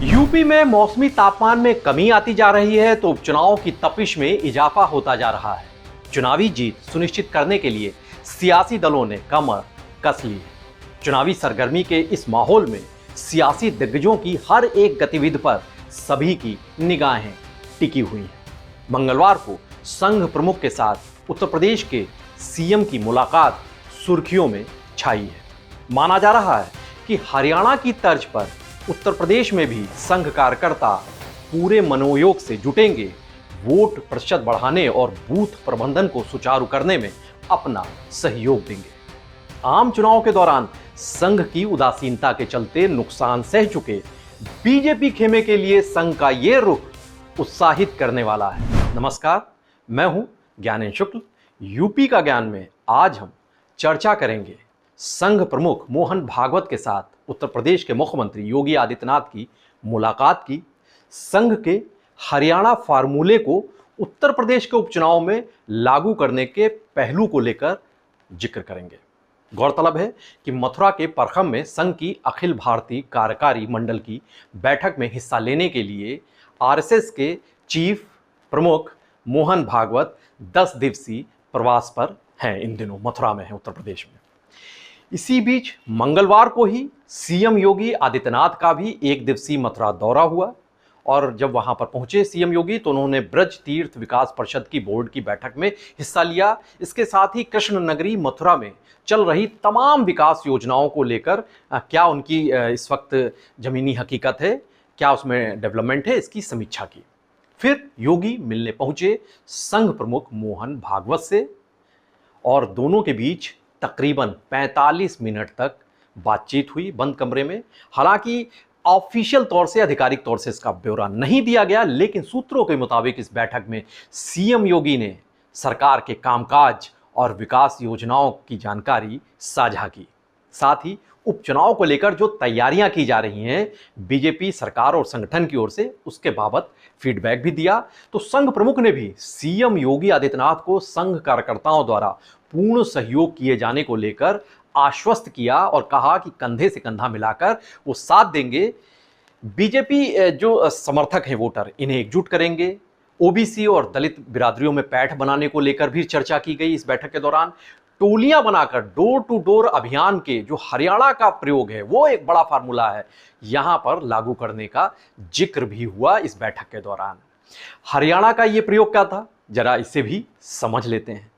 UP में मौसमी तापमान में कमी आती जा रही है तो उपचुनाव की तपिश में इजाफा होता जा रहा है। चुनावी जीत सुनिश्चित करने के लिए सियासी दलों ने कमर कस ली है। चुनावी सरगर्मी के इस माहौल में सियासी दिग्गजों की हर एक गतिविधि पर सभी की निगाहें टिकी हुई हैं। मंगलवार को संघ प्रमुख के साथ उत्तर प्रदेश के सीएम की मुलाकात सुर्खियों में छाई है। माना जा रहा है कि हरियाणा की तर्ज पर उत्तर प्रदेश में भी संघ कार्यकर्ता पूरे मनोयोग से जुटेंगे, वोट प्रतिशत बढ़ाने और बूथ प्रबंधन को सुचारू करने में अपना सहयोग देंगे। आम चुनाव के दौरान संघ की उदासीनता के चलते नुकसान सह चुके बीजेपी खेमे के लिए संघ का ये रुख उत्साहित करने वाला है। नमस्कार, मैं हूं ज्ञानेन शुक्ल। यूपी का ज्ञान में आज हम चर्चा करेंगे संघ प्रमुख मोहन भागवत के साथ उत्तर प्रदेश के मुख्यमंत्री योगी आदित्यनाथ की मुलाकात की, संघ के हरियाणा फार्मूले को उत्तर प्रदेश के उपचुनाव में लागू करने के पहलू को लेकर जिक्र करेंगे। गौरतलब है कि मथुरा के परखम में संघ की अखिल भारतीय कार्यकारी मंडल की बैठक में हिस्सा लेने के लिए आरएसएस के चीफ प्रमुख मोहन भागवत 10 दिवसीय प्रवास पर हैं। इन दिनों मथुरा में हैं, उत्तर प्रदेश में। इसी बीच मंगलवार को ही सीएम योगी आदित्यनाथ का भी 1 दिवसीय मथुरा दौरा हुआ और जब वहां पर पहुंचे सीएम योगी तो उन्होंने ब्रज तीर्थ विकास परिषद की बोर्ड की बैठक में हिस्सा लिया। इसके साथ ही कृष्ण नगरी मथुरा में चल रही तमाम विकास योजनाओं को लेकर क्या उनकी इस वक्त जमीनी हकीकत है, क्या उसमें डेवलपमेंट है, इसकी समीक्षा की। फिर योगी मिलने पहुंचे संघ प्रमुख मोहन भागवत से और दोनों के बीच तकरीबन 45 मिनट तक बातचीत हुई बंद कमरे में। हालांकि ऑफिशियल तौर से, आधिकारिक तौर से इसका ब्यौरा नहीं दिया गया, लेकिन सूत्रों के मुताबिक इस बैठक में सीएम योगी ने सरकार के कामकाज और विकास योजनाओं की जानकारी साझा की। साथ ही उपचुनाव को लेकर जो तैयारियां की जा रही हैं बीजेपी सरकार और संगठन की ओर से, उसके बाबत फीडबैक भी दिया। तो संघ प्रमुख ने भी सीएम योगी आदित्यनाथ को संघ कार्यकर्ताओं द्वारा पूर्ण सहयोग किए जाने को लेकर आश्वस्त किया और कहा कि कंधे से कंधा मिलाकर वो साथ देंगे। बीजेपी जो समर्थक हैं वोटर, इन्हें एकजुट करेंगे। ओबीसी और दलित बिरादरियों में पैठ बनाने को लेकर भी चर्चा की गई। इस बैठक के दौरान टोलियां बनाकर डोर टू डोर अभियान के जो हरियाणा का प्रयोग है, वो एक बड़ा फार्मूला है, यहां पर लागू करने का जिक्र भी हुआ इस बैठक के दौरान। हरियाणा का ये प्रयोग क्या था, जरा इसे भी समझ लेते हैं।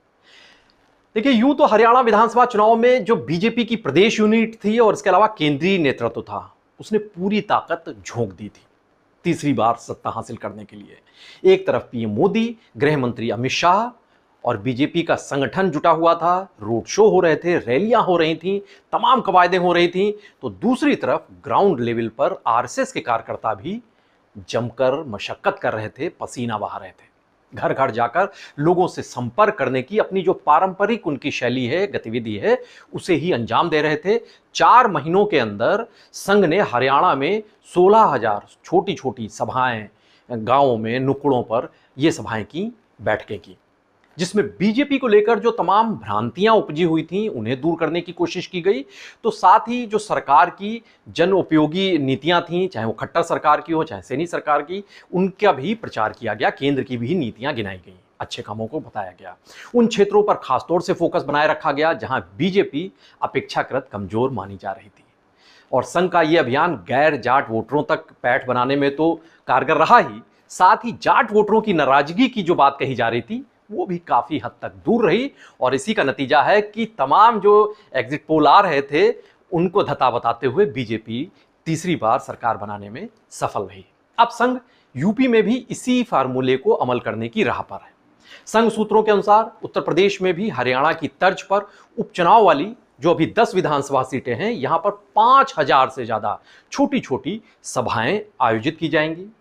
देखिए, यूं तो हरियाणा विधानसभा चुनाव में जो बीजेपी की प्रदेश यूनिट थी और इसके अलावा केंद्रीय नेतृत्व था, उसने पूरी ताकत झोंक दी थी तीसरी बार सत्ता हासिल करने के लिए। एक तरफ पीएम मोदी, गृह मंत्री अमित शाह और बीजेपी का संगठन जुटा हुआ था, रोड शो हो रहे थे, रैलियां हो रही थीं, तमाम कवायदें हो रही थीं। तो दूसरी तरफ ग्राउंड लेवल पर आरएसएस के कार्यकर्ता भी जमकर मशक्कत कर रहे थे, पसीना बहा रहे थे। घर घर जाकर लोगों से संपर्क करने की अपनी जो पारंपरिक उनकी शैली है, गतिविधि है, उसे ही अंजाम दे रहे थे। 4 महीनों के अंदर संघ ने हरियाणा में 16,000 छोटी छोटी सभाएं, गांवों में, नुक्कड़ों पर ये सभाएं की, बैठकें की, जिसमें बीजेपी को लेकर जो तमाम भ्रांतियां उपजी हुई थीं उन्हें दूर करने की कोशिश की गई। तो साथ ही जो सरकार की जन उपयोगी नीतियां थीं, चाहे वो खट्टर सरकार की हो, चाहे सैनी सरकार की, उनका भी प्रचार किया गया। केंद्र की भी नीतियां गिनाई गई, अच्छे कामों को बताया गया। उन क्षेत्रों पर खासतौर से फोकस बनाए रखा गया जहां बीजेपी अपेक्षाकृत कमजोर मानी जा रही थी। और संघ का यह अभियान गैर जाट वोटरों तक पैठ बनाने में तो कारगर रहा ही, साथ ही जाट वोटरों की नाराजगी की जो बात कही जा रही थी वो भी काफी हद तक दूर रही। और इसी का नतीजा है कि तमाम जो एग्जिट पोल आ रहे थे उनको धता बताते हुए बीजेपी तीसरी बार सरकार बनाने में सफल रही। अब संघ यूपी में भी इसी फार्मूले को अमल करने की राह पर है। संघ सूत्रों के अनुसार उत्तर प्रदेश में भी हरियाणा की तर्ज पर उपचुनाव वाली जो अभी 10 विधानसभा सीटें हैं, यहां पर 5,000 से ज्यादा छोटी छोटी सभाएं आयोजित की जाएंगी।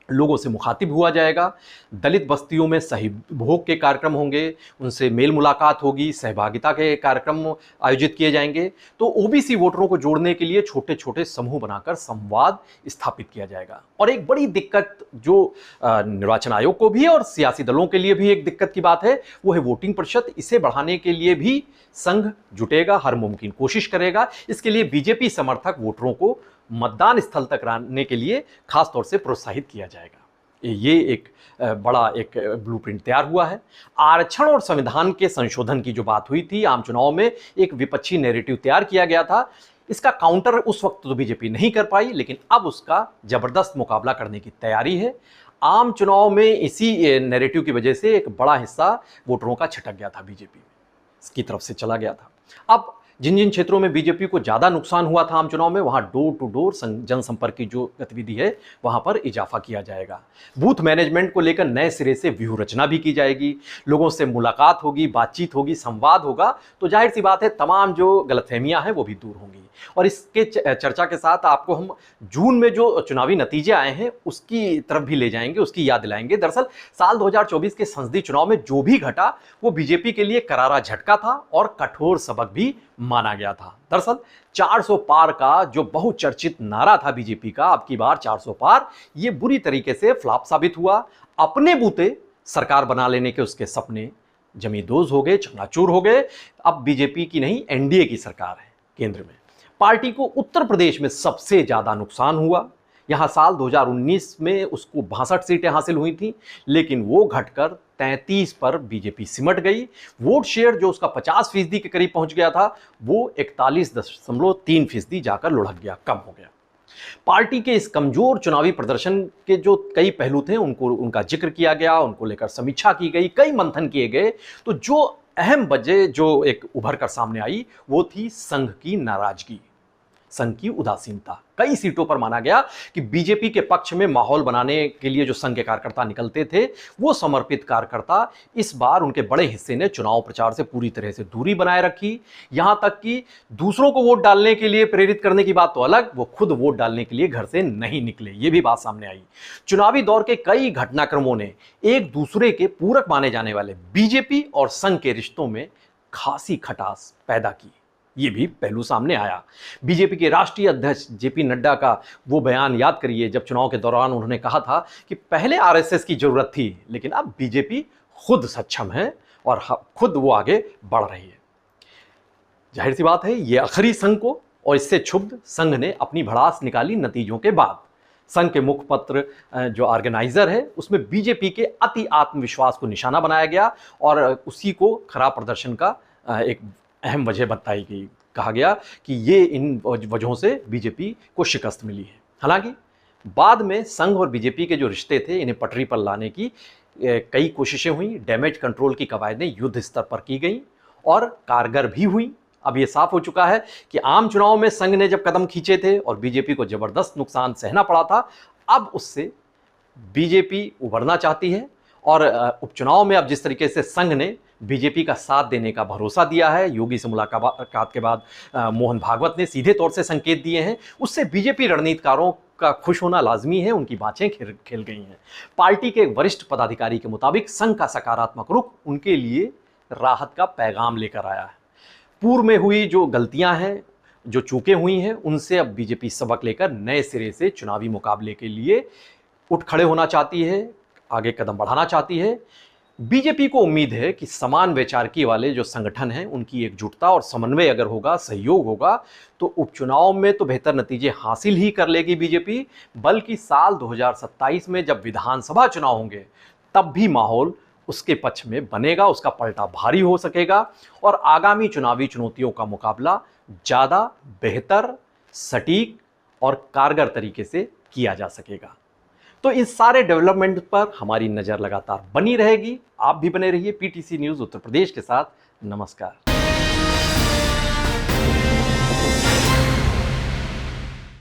लोगों से मुखातिब हुआ जाएगा। दलित बस्तियों में सहभोग के कार्यक्रम होंगे, उनसे मेल मुलाकात होगी, सहभागिता के कार्यक्रम आयोजित किए जाएंगे। तो ओबीसी वोटरों को जोड़ने के लिए छोटे छोटे समूह बनाकर संवाद स्थापित किया जाएगा। और एक बड़ी दिक्कत जो निर्वाचन आयोग को भी है और सियासी दलों के लिए भी एक दिक्कत की बात है, वो है वोटिंग प्रतिशत। इसे बढ़ाने के लिए भी संघ जुटेगा, हर मुमकिन कोशिश करेगा। इसके लिए बीजेपी समर्थक वोटरों को मतदान स्थल तक लाने के लिए खास तौर से प्रोत्साहित किया जाएगा। ये एक बड़ा एक ब्लूप्रिंट तैयार हुआ है। आरक्षण और संविधान के संशोधन की जो बात हुई थी, आम चुनाव में एक विपक्षी नैरेटिव तैयार किया गया था। इसका काउंटर उस वक्त तो बीजेपी नहीं कर पाई, लेकिन अब उसका जबरदस्त मुकाबला करने की तैयारी है। आम चुनाव में इसी नैरेटिव की वजह से एक बड़ा हिस्सा वोटरों का छिटक गया था, बीजेपी की तरफ से चला गया था। अब जिन जिन क्षेत्रों में बीजेपी को ज्यादा नुकसान हुआ था आम चुनाव में, वहां डोर टू डोर जनसंपर्क की जो गतिविधि है वहां पर इजाफा किया जाएगा। बूथ मैनेजमेंट को लेकर नए सिरे से व्यूह रचना भी की जाएगी। लोगों से मुलाकात होगी, बातचीत होगी, संवाद होगा, तो जाहिर सी बात है तमाम जो गलतफहमियां हैं वो भी दूर होंगी। और इसके चर्चा के साथ आपको हम जून में जो चुनावी नतीजे आए हैं उसकी तरफ भी ले जाएंगे, उसकी याद दिलाएंगे। दरअसल साल 2024 के संसदीय चुनाव में जो भी घटा वो बीजेपी के लिए करारा झटका था और कठोर सबक भी माना गया था। दरअसल 400 पार का जो बहुचर्चित नारा था बीजेपी का, अब की बार 400 पार, ये बुरी तरीके से फ्लॉप साबित हुआ। अपने बूते सरकार बना लेने के उसके सपने जमींदोज हो गए, चकनाचूर हो गए। अब बीजेपी की नहीं, एनडीए की सरकार है केंद्र में। पार्टी को उत्तर प्रदेश में सबसे ज्यादा नुकसान हुआ। यहां साल 2019 में उसको 62 सीटें हासिल हुई थी, लेकिन वो घटकर 33 पर बीजेपी सिमट गई। वोट शेयर जो उसका 50% के करीब पहुंच गया था, वो 41.3% जाकर लुढ़क गया, कम हो गया। पार्टी के इस कमजोर चुनावी प्रदर्शन के जो कई पहलू थे उनका जिक्र किया गया, उनको लेकर समीक्षा की गई, कई मंथन किए गए। तो जो अहम वजह जो एक उभर कर सामने आई वो थी संघ की नाराजगी, संघ की उदासीनता। कई सीटों पर माना गया कि बीजेपी के पक्ष में माहौल बनाने के लिए जो संघ के कार्यकर्ता निकलते थे, वो समर्पित कार्यकर्ता इस बार उनके बड़े हिस्से ने चुनाव प्रचार से पूरी तरह से दूरी बनाए रखी। यहां तक कि दूसरों को वोट डालने के लिए प्रेरित करने की बात तो अलग, वो खुद वोट डालने के लिए घर से नहीं निकले, ये भी बात सामने आई। चुनावी दौर के कई घटनाक्रमों ने एक दूसरे के पूरक माने जाने वाले बीजेपी और संघ के रिश्तों में खासी खटास पैदा की, ये भी पहलू सामने आया। बीजेपी के राष्ट्रीय अध्यक्ष जेपी नड्डा का वो बयान याद करिए, जब चुनाव के दौरान उन्होंने कहा था कि पहले आरएसएस की जरूरत थी, लेकिन अब बीजेपी खुद सक्षम है और खुद वो आगे बढ़ रही है। जाहिर सी बात है ये आखिरी संघ को, और इससे क्षुब्ध संघ ने अपनी भड़ास निकाली नतीजों के बाद। संघ के मुखपत्र जो ऑर्गेनाइजर है उसमें बीजेपी के अति आत्मविश्वास को निशाना बनाया गया और उसी को खराब प्रदर्शन का एक अहम वजह बताई गई। कहा गया कि ये इन वजहों से बीजेपी को शिकस्त मिली है। हालांकि बाद में संघ और बीजेपी के जो रिश्ते थे इन्हें पटरी पर लाने की कई कोशिशें हुई। डैमेज कंट्रोल की कवायदें युद्ध स्तर पर की गई और कारगर भी हुई। अब ये साफ हो चुका है कि आम चुनाव में संघ ने जब कदम खींचे थे और बीजेपी को जबरदस्त नुकसान सहना पड़ा था, अब उससे बीजेपी उभरना चाहती है। और उपचुनाव में अब जिस तरीके से संघ ने बीजेपी का साथ देने का भरोसा दिया है, योगी से मुलाकात के बाद मोहन भागवत ने सीधे तौर से संकेत दिए हैं, उससे बीजेपी रणनीतिकारों का खुश होना लाजमी है, उनकी बाँचें खिल गई हैं। पार्टी के वरिष्ठ पदाधिकारी के मुताबिक संघ का सकारात्मक रुख उनके लिए राहत का पैगाम लेकर आया है। पूर्व में हुई जो गलतियां हैं, जो चूकें हुई हैं, उनसे अब बीजेपी सबक लेकर नए सिरे से चुनावी मुकाबले के लिए उठ खड़े होना चाहती है, आगे कदम बढ़ाना चाहती है। बीजेपी को उम्मीद है कि समान वैचारिकी वाले जो संगठन हैं उनकी एकजुटता और समन्वय अगर होगा, सहयोग होगा, तो उपचुनाव में तो बेहतर नतीजे हासिल ही कर लेगी बीजेपी, बल्कि साल 2027 में जब विधानसभा चुनाव होंगे तब भी माहौल उसके पक्ष में बनेगा, उसका पलटा भारी हो सकेगा और आगामी चुनावी चुनौतियों का मुकाबला ज़्यादा बेहतर, सटीक और कारगर तरीके से किया जा सकेगा। तो इस सारे डेवलपमेंट पर हमारी नज़र लगातार बनी रहेगी। आप भी बने रहिए पीटीसी न्यूज़ उत्तर प्रदेश के साथ। नमस्कार।